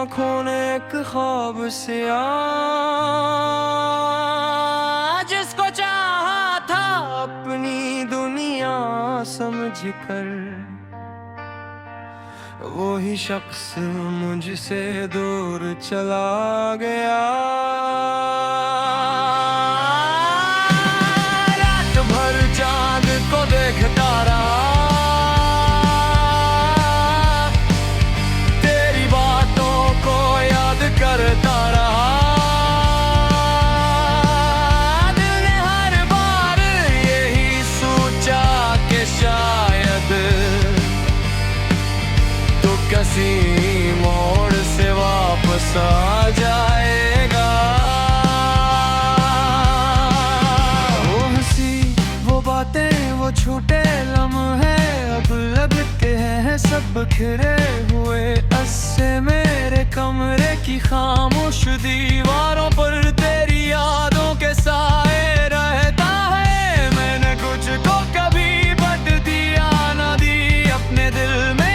आँखों ने एक ख्वाब सिया, जिसको चाहा था अपनी दुनिया समझकर, वो ही शख्स मुझसे दूर चला गया। रात भर चांद को देखता रहा, तेरी बातों को याद करता रहा। दिल ने हर बार यही सोचा कि शायद किसी मोड़ से वापस आ जाएगा। वो हंसी, वो बातें, वो छोटे लम्हे अब लगते हैं सब खिरे हुए। अस्से मेरे कमरे की खामोश दीवारों पर तेरी यादों के साए रहता है। मैंने कुछ को कभी बट दिया ना दी, अपने दिल में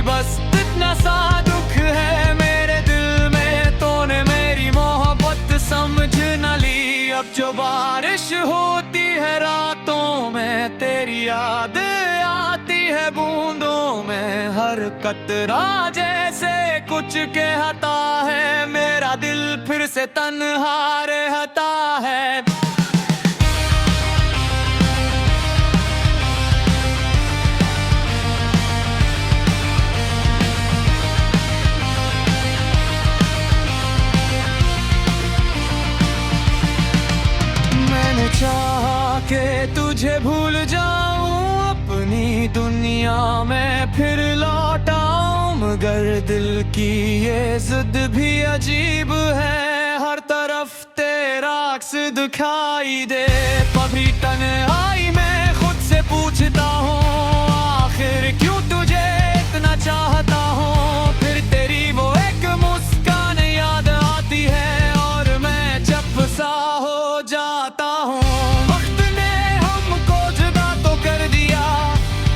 बस इतना सा दुख है मेरे दिल में, तूने मेरी मोहब्बत समझ न ली। अब जो बारिश होती है रातों में, तेरी याद आती है बूंदों में। हर कतरा जैसे कुछ कहता है, मेरा दिल फिर से तन्हा रहता है। चाहा के तुझे भूल जाऊं, अपनी दुनिया में फिर लौट आऊं, मगर दिल की ये जिद भी अजीब है। हर तरफ तेरा अक्स दिखाई दे, कभी तन्हाई में खुद से पूछता हूँ, आखिर क्यों तुझे इतना चाहता हूँ। फिर तेरी वो एक मुस्कान याद आती है और मैं चुप सा हो जाता हूँ। वक्त ने हमको जुदा तो कर दिया,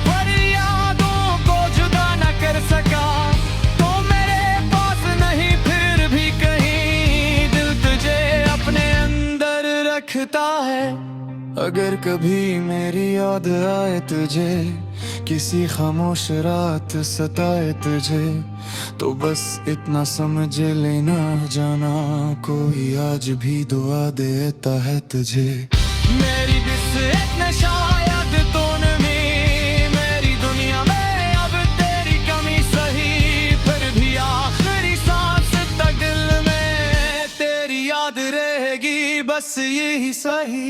पर यादों को जुदा न कर सका। तो मेरे पास नहीं फिर भी कहीं दिल तुझे अपने अंदर रखता है। अगर कभी मेरी याद आए तुझे, किसी खामोश रात सताए तुझे, तो बस इतना समझ लेना जाना, कोई आज भी दुआ देता है तुझे। मेरी बिस्सत ने शायद तूने मेरी दुनिया में अब तेरी कमी सही, फिर भी आखिरी सांस तक दिल में तेरी याद रहेगी, बस यही सही।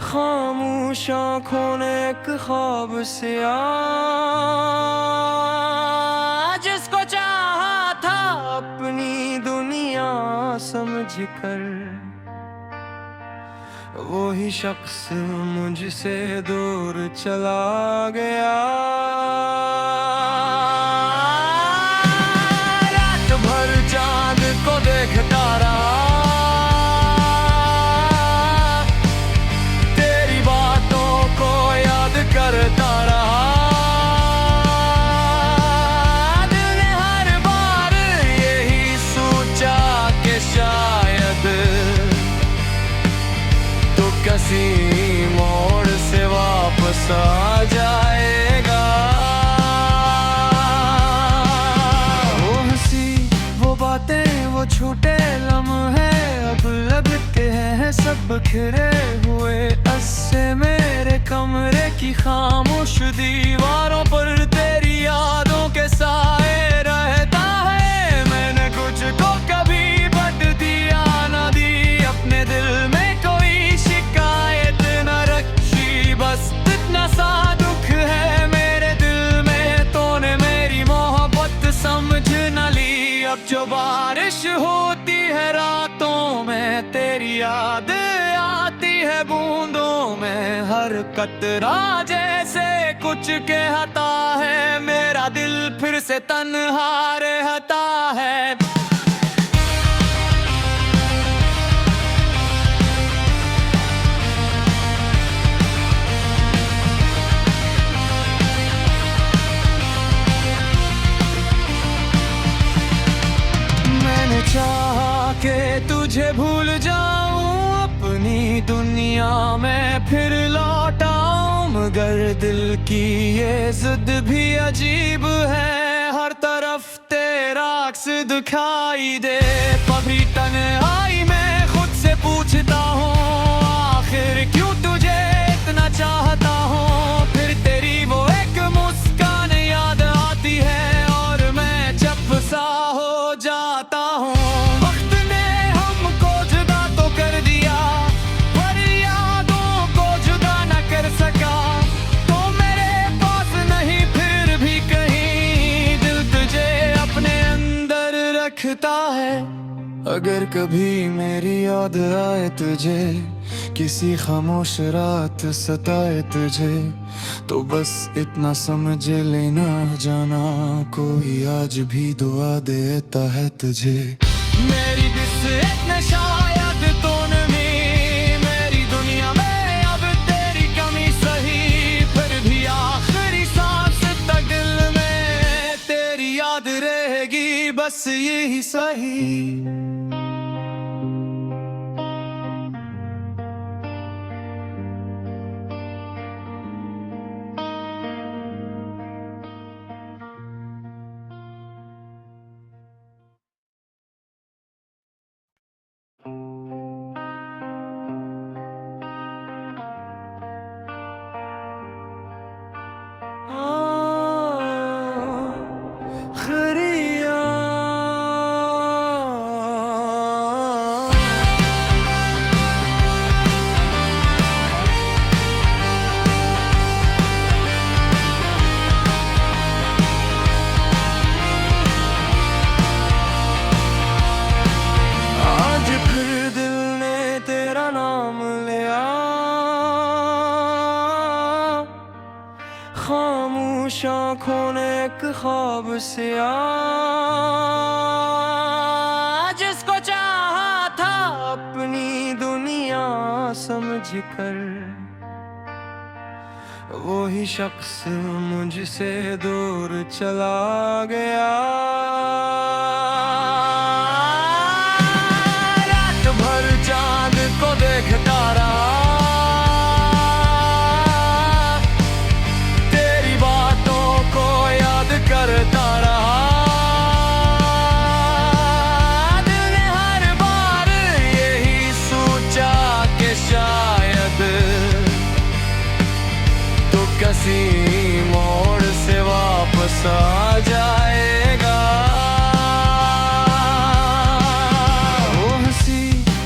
खामोश आँखों ने एक ख्वाब सिया, जिसको चाहा था अपनी दुनिया समझकर, वो ही शख्स मुझसे दूर चला गया। रात भर चांद को देखता रहा, करता रहा। दिल ने हर बार यही सोचा कि शायद तो किसी मोड़ से वापस आ जाएगा। बिखरे हुए अस्से मेरे कमरे की खामोश दीवारों पर तेरी यादों के साए रहता है। मैंने कुछ को कभी बद दिया न दी, अपने दिल में कोई शिकायत न रखी, बस इतना सा दुख है मेरे दिल में, तूने मेरी मोहब्बत समझ न ली। अब जो बारिश होती है रातों में तेरी याद आती है बूंदों में, हर कतरा जैसे कुछ कहता है, मेरा दिल फिर से तन्हा रहता है। मैंने चाहा कि तुझे भूल जाऊं, अपनी दुनिया में फिर लौट आऊं, मगर दिल की ये जिद भी अजीब है, हर तरफ तेरा अक्स दिखाई दे। कभी तन्हाई में खुद से पूछता हूँ, आखिर क्यों तुझे इतना चाहता हूँ, फिर तेरी वो एक मुस्कान याद आती है और मैं चुप सा हो जाता हूँ। वक्त ने हमको जुदा तो कर दिया, पर यादों को जुदा न कर सका, तो मेरे पास नहीं फिर भी कहीं दिल तुझे अपने अंदर रखता है। अगर कभी मेरी याद आए तुझे, किसी खामोश रात सताए तुझे, तो बस इतना समझ लेना जाना, कोई आज भी दुआ देता है तुझे। मेरी बिस्मत ने शायद तूने मेरी दुनिया में अब तेरी कमी सही, फिर भी आखिरी सांस तक दिल में तेरी याद रहेगी, बस यही सही। खामोश आँखों ने एक ख्वाब से जिसको चाहा था अपनी दुनिया समझकर, वही शख्स मुझसे दूर चला गया। रात भर चांद को देखता रहा, करता रहा, दिल ने हर बार यही सोचा कि शायद तो किसी मोड़ से वापस आ जाएगा। वो हंसी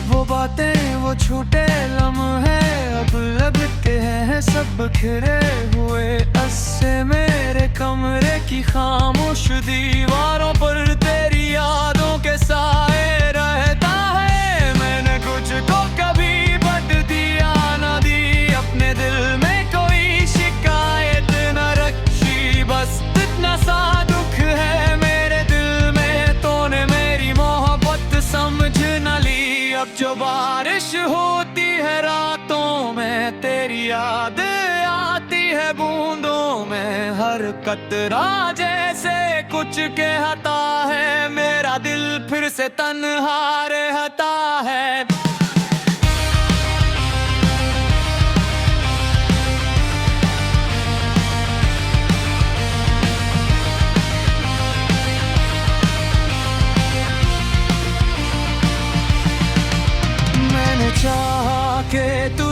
वो बातें वो छोटे लम्हे अब लगते हैं सब बिखरे हुए अस्से मेरे कमरे की खामोश दीवारों पर तेरी यादों के साए रहता है। मैंने कुछ को कभी बद दिया न दी, अपने दिल में कोई शिकायत न रखी, बस इतना सा दुख है मेरे दिल में, तूने मेरी मोहब्बत समझ न ली। अब जो बारिश होती है रातों में तेरी याद आती है बूंदों में, हर कतरा जैसे कुछ कहता है, मेरा दिल फिर से तन्हा रहता है। मैंने चाहा कि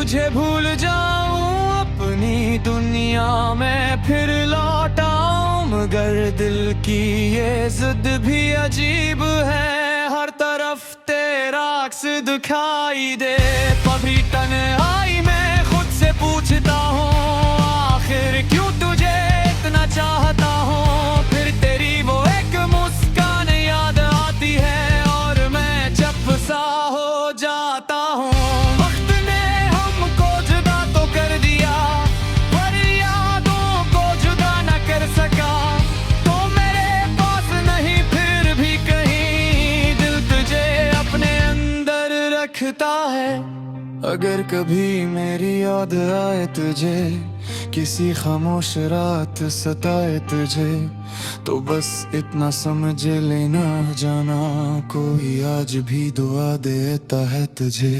तुझे भूल जाऊं अपनी दुनिया में फिर लौट आऊं, मगर दिल की ये जिद भी अजीब है। हर तरफ तेरा अक्स दिखाई दे, कभी तन्हाई में खुद से पूछता हूँ आखिर क्यों तुझे इतना चाहता हूँ। फिर तेरी वो एक मुस्कान याद आती है और मैं चुप सा हो जाता हूँ। वक्त ने हमको जुदा तो कर दिया पर यादों को जुदा न कर सका। तो मेरे पास नहीं फिर भी कहीं दिल तुझे अपने अंदर रखता है। अगर कभी मेरी याद आए तुझे, किसी खामोश रात सताए तुझे, तो बस इतना समझ लेना जाना कोई आज भी दुआ देता है तुझे।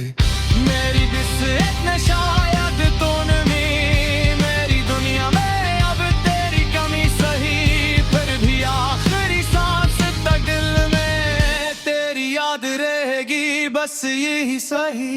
मेरी बिस्मत ने शायद तो नहीं, मेरी दुनिया में अब तेरी कमी सही, फिर भी आखिरी सांस तक दिल में तेरी याद रहेगी बस यही सही।